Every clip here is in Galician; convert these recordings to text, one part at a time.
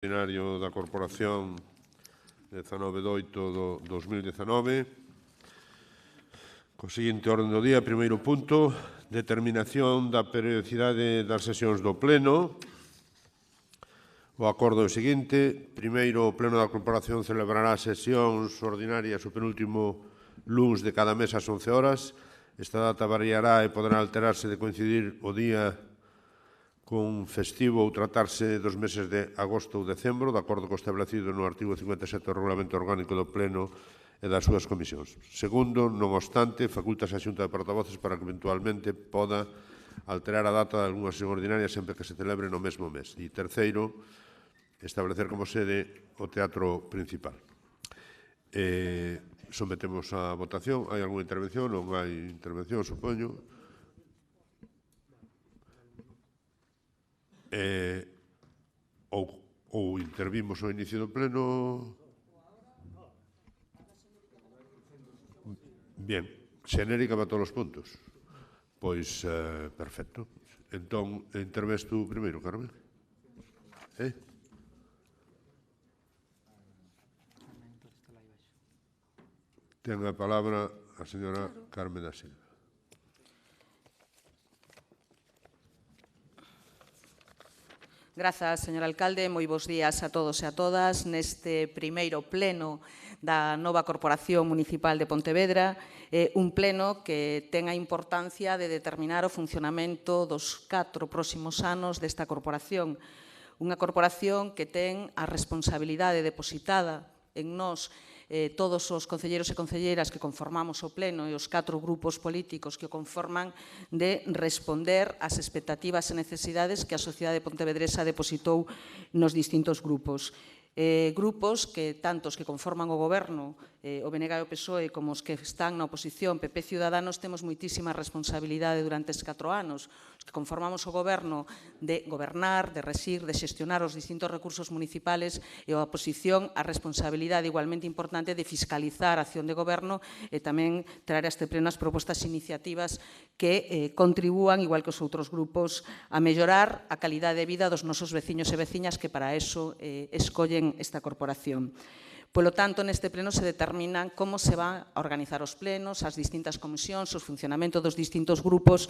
Ordinario da Corporación 19 de 8 do 2019. Co seguinte orden do día, primeiro punto, determinación da periodicidade das sesións do Pleno. O acordo é o seguinte: primeiro, o Pleno da Corporación celebrará sesións ordinarias o penúltimo luns de cada mes ás 11 horas. Esta data variará e poderá alterarse de coincidir o día con festivo ou tratarse dos meses de agosto ou decembro, de acordo co establecido no artigo 57 do Regulamento Orgánico do Pleno e das súas comisións. Segundo, non obstante, facultas a Xunta de Portavoces para que eventualmente poda alterar a data de algunha sesión ordinaria sempre que se celebre no mesmo mes. E terceiro, establecer como sede o teatro principal. Sometemos a votación. Hai algunha intervención? Non hai intervención, supoño. Ou intervimos ao inicio do pleno. Bien, xenérica para todos os puntos. Pois, perfecto. Entón, intervés tú primeiro, Carmen? Ten a palabra a señora Carmen da Silva. Grazas, señor alcalde. Moi bons días a todos e a todas. Neste primeiro pleno da nova Corporación Municipal de Pontevedra, un pleno que ten a importancia de determinar o funcionamento dos 4 próximos anos desta corporación. Unha corporación que ten a responsabilidade depositada en nós, todos os concelleiros e concelleiras que conformamos o pleno e os 4 grupos políticos que o conforman, de responder ás expectativas e necesidades que a sociedade pontevedresa depositou nos distintos grupos. Grupos que, tantos que conforman o goberno, o BNG e o PSOE, como os que están na oposición, PP e Ciudadanos, temos moitísima responsabilidade durante estes 4 anos. Os que conformamos o goberno de gobernar, de resir, de xestionar os distintos recursos municipales, e a oposición a responsabilidade igualmente importante de fiscalizar a acción de goberno e tamén traer a este pleno as propostas e iniciativas que contribúan, igual que os outros grupos, a mellorar a calidade de vida dos nosos veciños e veciñas que para eso escollen esta corporación. Polo tanto, neste pleno se determinan como se van a organizar os plenos, as distintas comisións, o funcionamento dos distintos grupos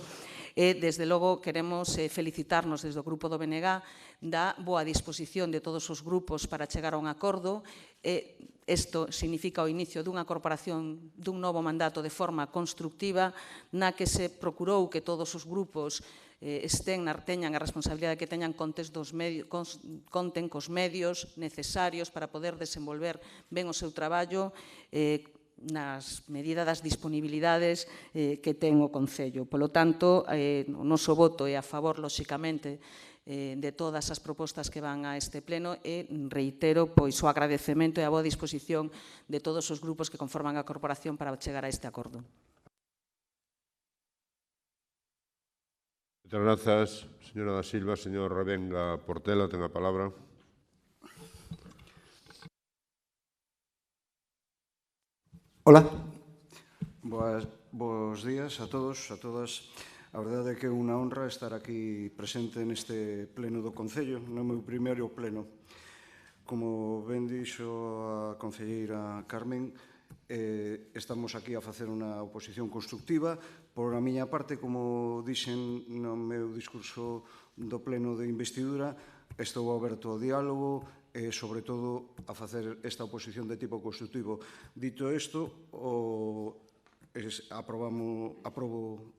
e, desde logo, queremos felicitarnos desde o grupo do BNG da boa disposición de todos os grupos para chegar a un acordo. Isto significa o inicio dunha corporación dun novo mandato de forma constructiva na que se procurou que todos os grupos teñan a responsabilidade que teñan conten cos medios necesarios para poder desenvolver ben o seu traballo nas medidas das disponibilidades que ten o Concello. Polo tanto, o noso voto é a favor, lóxicamente, de todas as propostas que van a este pleno e reitero o agradecemento e a boa disposición de todos os grupos que conforman a corporación para chegar a este acordo. Moitas grazas, señora da Silva. Señor Ravenga Portela, ten a palabra. Hola. Bos días a todos, a todas. A verdade é que é unha honra estar aquí presente neste pleno do Concello, no meu primeiro pleno. Como ben dixo a concelleira Carmen, estamos aquí a facer unha oposición constructiva. Por a miña parte, como dixen no meu discurso do pleno de investidura, estou aberto ao diálogo e, sobre todo, a facer esta oposición de tipo constructivo. Dito isto, aprobo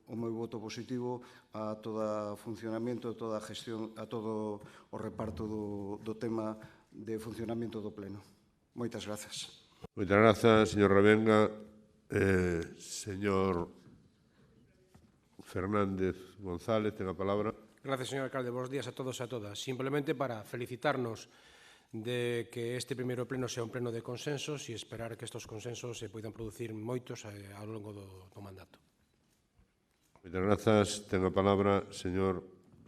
o meu voto positivo a todo o funcionamento, a toda a gestión, a todo o reparto do tema de funcionamento do pleno. Moitas grazas. Moitas grazas, señor Ravenga. Señor Fernández González, ten a palabra. Gracias, señor alcalde. Bos días a todos e a todas. Simplemente para felicitarnos de que este primeiro pleno sea un pleno de consensos e esperar que estes consensos se poidan producir moitos ao longo do mandato. Moitas grazas. Ten a palabra señor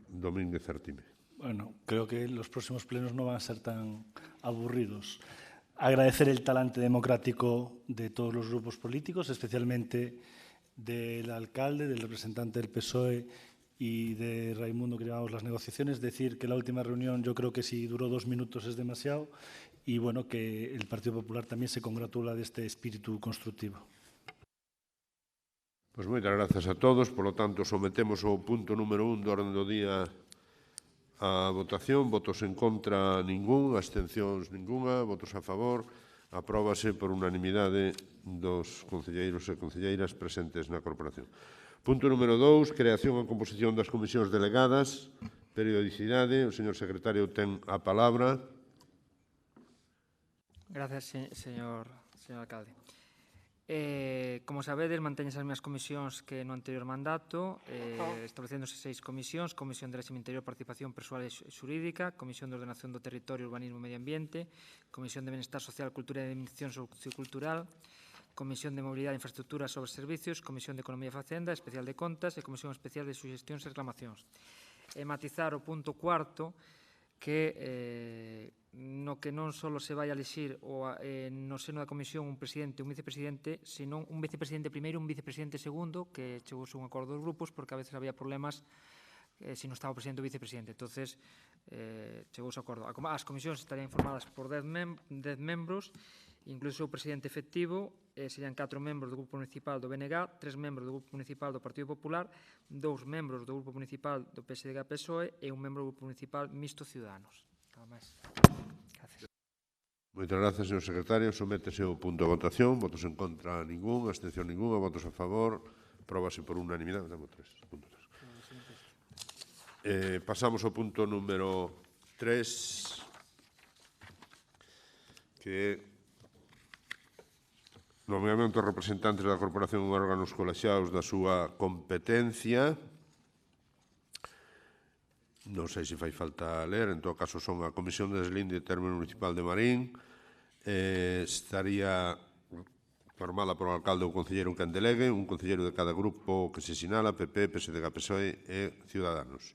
Domínguez Artime. Bueno, creo que los próximos plenos no van a ser tan aburridos. Agradecer el talante democrático de todos los grupos políticos, especialmente del alcalde, del representante del PSOE y de Raimundo que llevamos las negociaciones, decir que la última reunión yo creo que si duró 2 minutos es demasiado y bueno, que el Partido Popular también se congratula de este espíritu constructivo. Pois moitas grazas a todos. Por lo tanto, sometemos o punto número 1 do orden do día a votación. Votos en contra ningún, abstencións ningunha, votos a favor. Apróbase por unanimidade dos concelleiros e concelleiras presentes na corporación. Punto número 2, creación e composición das comisións delegadas. Periodicidade. O señor secretario ten a palabra. Gracias, señor alcalde. Como sabedes, manteñen as mesmas comisións que no anterior mandato, establecéndose 6 comisións: Comisión de Réxime Interior, Participación Persoal e Xurídica, Comisión de Ordenación do Territorio, Urbanismo e Medio Ambiente, Comisión de Benestar Social, Cultura e Administración Sociocultural, Comisión de Mobilidade, Infraestructuras e Servicios, Comisión de Economía e Facenda, Especial de Contas e Comisión Especial de Suxestións e Reclamacións. E matizar o punto 4, que no que non só se vai a elixir no seno da comisión un presidente e un vicepresidente, senón un vicepresidente primeiro e un vicepresidente segundo, que chegouse un acordo dos grupos, porque a veces había problemas se non estaba o presidente ou vicepresidente. Entonces, chegouse a acordo. As comisións estarían informadas por 10 membros, incluso o presidente efectivo, serían 4 membros do Grupo Municipal do BNG, 3 membros do Grupo Municipal do Partido Popular, 2 membros do Grupo Municipal do PSDG-PSOE e un membro do Grupo Municipal Mixto Ciudadanos. Nada máis. Gracias. Moitas grazas, señor secretario. Sométese o punto a votación. Votos en contra ningún, abstención ninguna, votos a favor. Apróbase por unanimidade. Damos 3. Pasamos ao punto número 3, que é nomeamento dos representantes da corporación en órganos colexiados da súa competencia. Non sei se fai falta ler, en todo caso son a Comisión de Deslinde e Término Municipal de Marín. Estaría formada por o alcalde ou concelleiro en quen delegue, un concelleiro de cada grupo que se sinala, PP, PSDG, PSOE e Ciudadanos.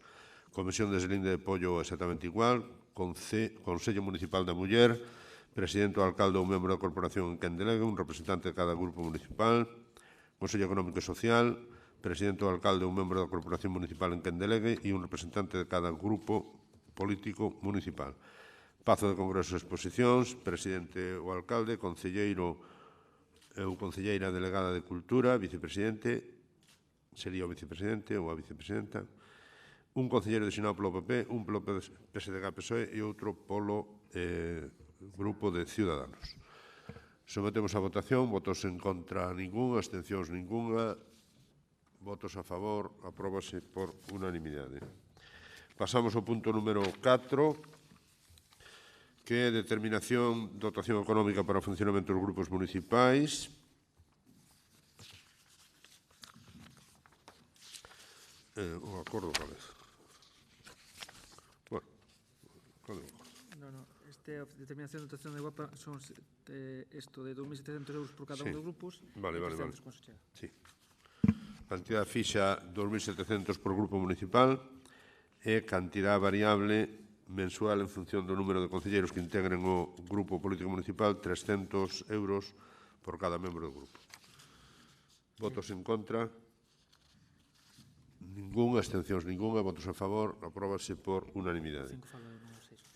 Comisión de Deslinde de Pollo exactamente igual, Consello Municipal da Muller, presidente ou alcalde ou membro da corporación en quen delegue, un representante de cada grupo municipal, Consello Económico e Social, presidente ou alcalde ou membro da corporación municipal en quen delegue e un representante de cada grupo político municipal. Pazo de Congresos e Exposicións, presidente ou alcalde, concelleiro ou concelleira delegada de Cultura, vicepresidente, sería o vicepresidente ou a vicepresidenta, un concelleiro designado polo PP, un polo PSDG-PSOE e outro polo grupo de Ciudadanos. Sometemos a votación, votos en contra ningún, abstencións ninguna, votos a favor, apróbase por unanimidade. Pasamos ao punto número 4, que é determinación dotación económica para o funcionamento dos grupos municipais. O acordo cal é? Bueno, cal é o acordo? No, este determinación de dotación de guapa son isto de 2.700 euros por cada un dos grupos. Vale. Con se chega. Sí. Cantidad fixa 2.700 por grupo municipal e cantidad variable mensual en función do número de concelleiros que integren o grupo político municipal, 300 euros por cada membro do grupo. Votos en contra? Ningún, abstencións ninguna, votos a favor, apróbase por unanimidade.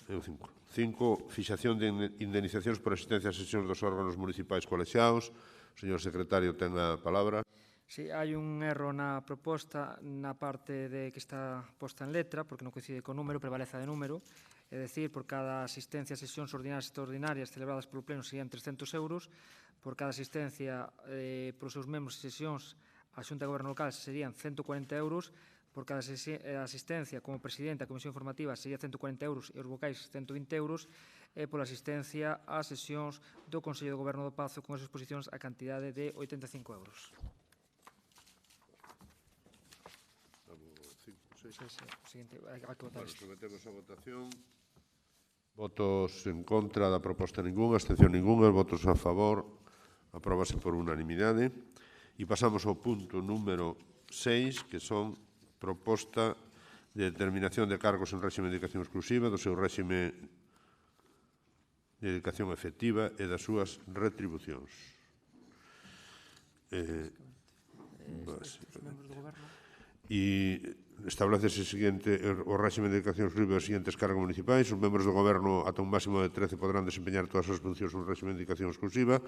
5. Fixación de indemnizacións por asistencia a sesións dos órganos municipais colexiados. O señor secretario ten a palabra. Sí, hai un erro na proposta na parte de que está posta en letra, porque non coincide con número, prevaleza de número, é dicir, por cada asistencia a sesións ordinarias e extraordinarias celebradas polo Pleno serían 300 euros, por cada asistencia polos seus membros e sesións á Xunta de Goberno Local serían 140 euros, por cada asistencia como presidente a Comisión Informativa sería 140 euros e os vocais 120 euros, e pola asistencia a sesións do Consello de Goberno do Pazo con as exposicións a cantidade de 85 euros. Sometemos a votación. Votos en contra da proposta ninguna, abstención ninguna, votos a favor, apróbase por unanimidade. E pasamos ao punto número 6, que son proposta de determinación de cargos en réxime de dedicación exclusiva, do seu réxime de dedicación efectiva e das súas retribucións. e establecese o réxime de dedicación exclusiva dos seguintes cargos municipais. Os membros do Goberno ata un máximo de 13 poderán desempeñar todas as funcións en réxime de dedicación exclusiva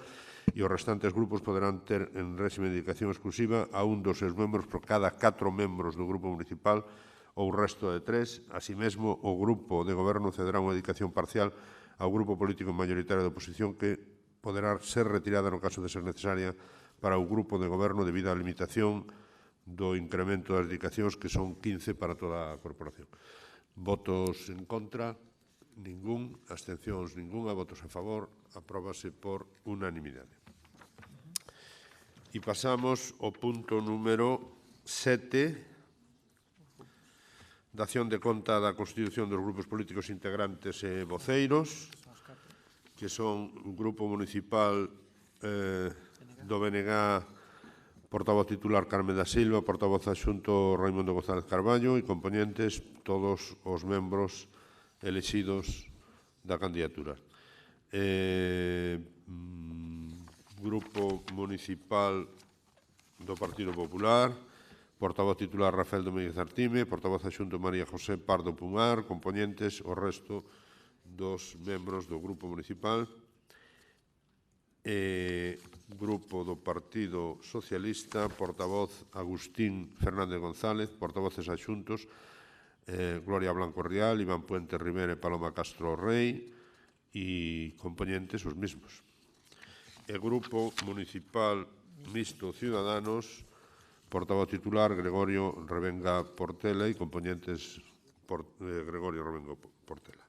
e os restantes grupos poderán ter en réxime de dedicación exclusiva a un dos seus membros por cada 4 membros do grupo municipal ou o resto de 3. Así mesmo, o grupo de Goberno cederá unha dedicación parcial ao grupo político mayoritario de oposición que poderá ser retirada no caso de ser necesaria para o grupo de Goberno debido á limitación do incremento das dedicacións, que son 15 para toda a corporación. Votos en contra, ningún. Abstencións, ninguna. Votos a favor, apróbase por unanimidade. E pasamos ao punto número 7, dación de conta da constitución dos grupos políticos integrantes e voceiros, que son un grupo municipal do BNG, portavoz titular Carmen da Silva, portavoz adxunto Raimundo González Carballo e componentes todos os membros elexidos da candidatura. Grupo municipal do Partido Popular, portavoz titular Rafael Domínguez Artime, portavoz adxunto María José Pardo Pumar, componentes o resto dos membros do grupo municipal. Grupo do Partido Socialista, portavoz Agustín Fernández González, portavoces adxuntos Gloria Blanco Rial, Iván Puente Rivera e Paloma Castro Rey e componentes os mismos. Grupo Municipal Mixto Ciudadanos, portavoz titular Gregorio Revenga Portela e componentes Gregorio Revenga Portela.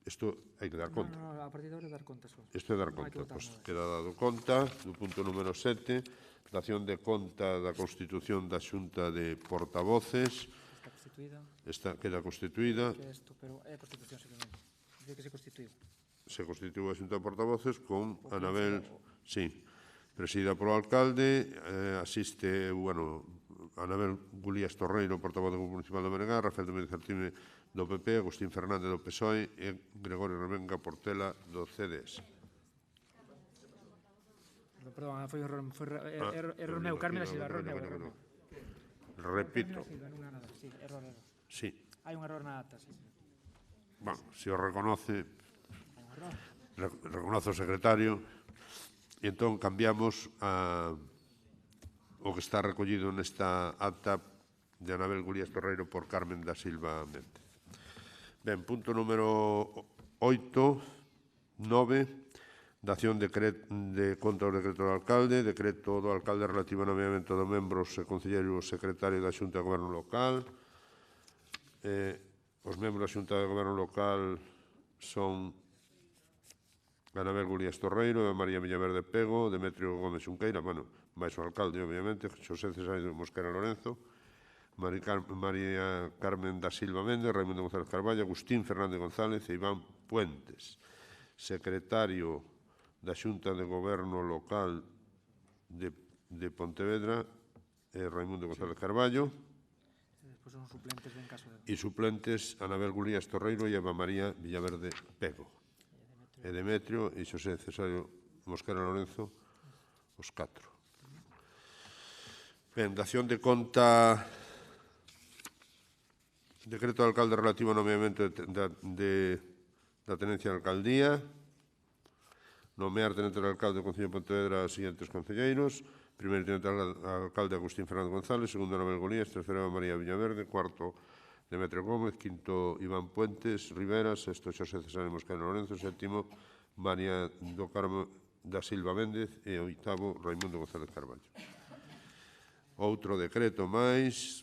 Isto hai que dar conta. No, a partir de ahora dar conta. Isto é dar conta. Pois queda dado conta do punto número 7, dación de conta da constitución da Xunta de Portavoces. Está constituída. Queda constituída. Pero é a constitución simplemente. Dice que se constituiu. Se constituiu a Xunta de Portavoces con Anabel, sí, presidida polo alcalde, asiste, Anabel Gulías Torreiro, portavoz do Grupo Municipal do BNG, Rafael Domínguez Artime do PP, Agustín Fernández do PSOE e Gregorio Revenga Portela do CDS. Perdón, foi error meu, Carmen da Silva, error meu. Repito. Sí, error. Sí. Hai un error na ata, sí. Bueno, se o reconoce, reconoce o secretario, e entón cambiamos o que está recollido nesta acta de Anabel Gulías Torreiro por Carmen da Silva Méndez. Ben, punto número 8, 9, dación de conta do decreto do alcalde, decreto do alcalde relativo ao nomeamento de membros e concelleiro secretario da Xunta de Goberno Local. Os membros da Xunta de Goberno Local son Anabel Gulías Torreiro, María Villaverde Pego, Demetrio Gómez Xunqueira, máis o alcalde, obviamente, Xosé Cesario Mosquera Lorenzo, María Carmen da Silva Méndez, Raimundo González Carballo, Agustín Fernández González e Iván Puentes. Secretario da Xunta de Goberno Local de Pontevedra, Raimundo González Carballo. E suplentes Anabel Gulías Torreiro e Eva María Villaverde Pego. E Demetrio e Xosé Cesario Mosquera Lorenzo, os 4. Ben, dación de conta, decreto do alcalde relativo ao nomeamento da tenencia de alcaldía, nomear tenente do alcalde do Concello de Pontevedra os seguintes concelleiros: primeiro tenente do alcalde Agustín Fernández González, segundo Anabel Gulías, terceiro María Villaverde, cuarto Demetrio Gómez, quinto Iván Puentes Rivera, sexto Xosé Cesario Mosquera Lorenzo, sétimo María do Carmo da Silva Méndez e oitavo Raimundo González Carballo. Outro decreto máis,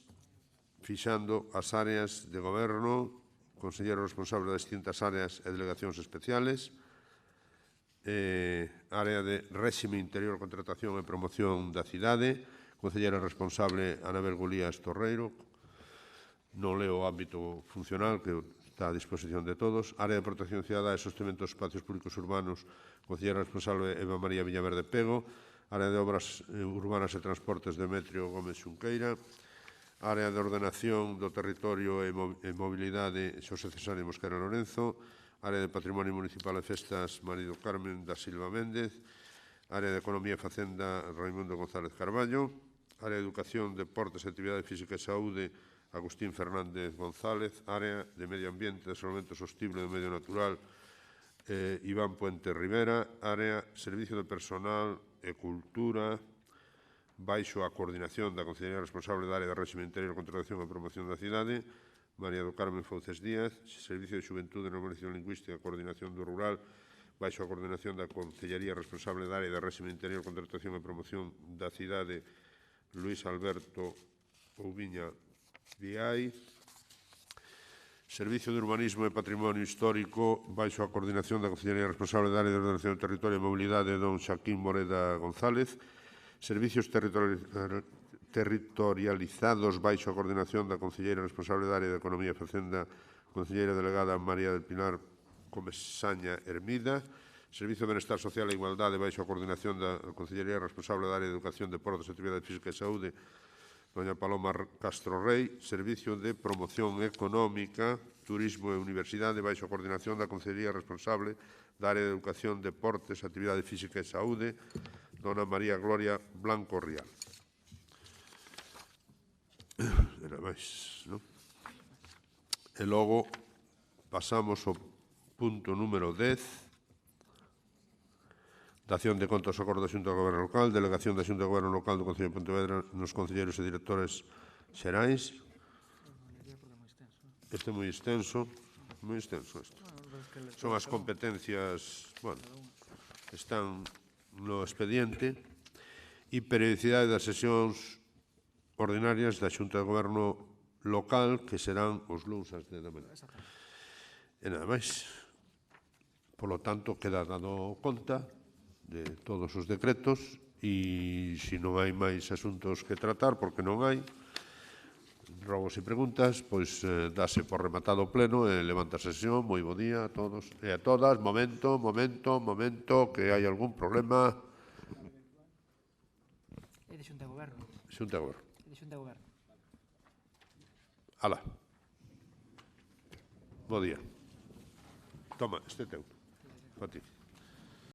fixando as áreas de goberno, conselleiro responsable das distintas áreas e delegacións especiales, área de réxime interior, contratación e promoción da cidade, conselleira responsable Anabel Gulías Torreiro, non leo o ámbito funcional, que está a disposición de todos, área de protección cidadá e sostenimento dos espacios públicos urbanos, conselleira responsable Eva María Villaverde Pego, área de obras urbanas e transportes Demetrio Gómez Xunqueira, área de ordenación do territorio e mobilidade Xosé Cesario Mosquera Lorenzo, área de patrimonio municipal e festas Marido Carmen da Silva Méndez, área de economía e facenda Raimundo González Carballo, Área de Educación, Deportes, Actividade Física e Saúde, Agustín Fernández González. Área de Medio Ambiente, Desenvolvemento Sostible do Medio Natural, Iván Puente Rivera. Área Servicio de Personal e Cultura, baixo a coordinación da Consellería responsable da Área de Réxime Interior, Controlación e Promoción da Cidade, María do Carmen Fouces Díaz. Servicio de Xuventude, Normalización Lingüística e Coordinación do Rural, baixo a coordinación da Consellería responsable da Área de Réxime Interior, Contratación e Promoción da Cidade, Luís Alberto Ouviña Viai. Servicio de Urbanismo e Patrimonio Histórico, baixo a coordinación da Consellería responsable da Área de Ordenación do Territorio e Mobilidade, don Xaquín Moreda González. Servicios territorializados, baixo a coordinación da Conselleira responsable da Área de Economía e Facenda, Conselleira delegada María del Pilar Comesaña Hermida. Servicio de Benestar Social e Igualdade, baixo a coordinación da Consellería responsable da Área de Educación, Deportes, Actividade Física e Saúde, doña Paloma Castro Rey. Servicio de Promoción Económica, Turismo e Universidade, baixo a coordinación da Consellería responsable da Área de Educación, Deportes, Actividade Física e Saúde, dona María Gloria Blanco Rial. Era máis, non? E logo pasamos ao punto número 10, dación de contas ao acordo da Xunta de Goberno Local, delegación da Xunta de Goberno Local do Concello de Pontevedra nos concelleiros e directores xerais. Este é moi extenso isto. Son as competencias, bueno, están no expediente, e periodicidade das sesións ordinarias da Xunta de Goberno Local, que serán os luns ás 10 da mañá. E nada máis. Por lo tanto, queda dado conta de todos os decretos, e se non hai máis asuntos que tratar, porque non hai, rogos e preguntas, pois dase por rematado o pleno e levanta a sesión. Moi bo día a todos e a todas. Momento, que hai algún problema. É de Xunta de Goberno. Xunta de Goberno. É de Xunta de Goberno. Alá. Bo día. Toma, este teu. Pa ti.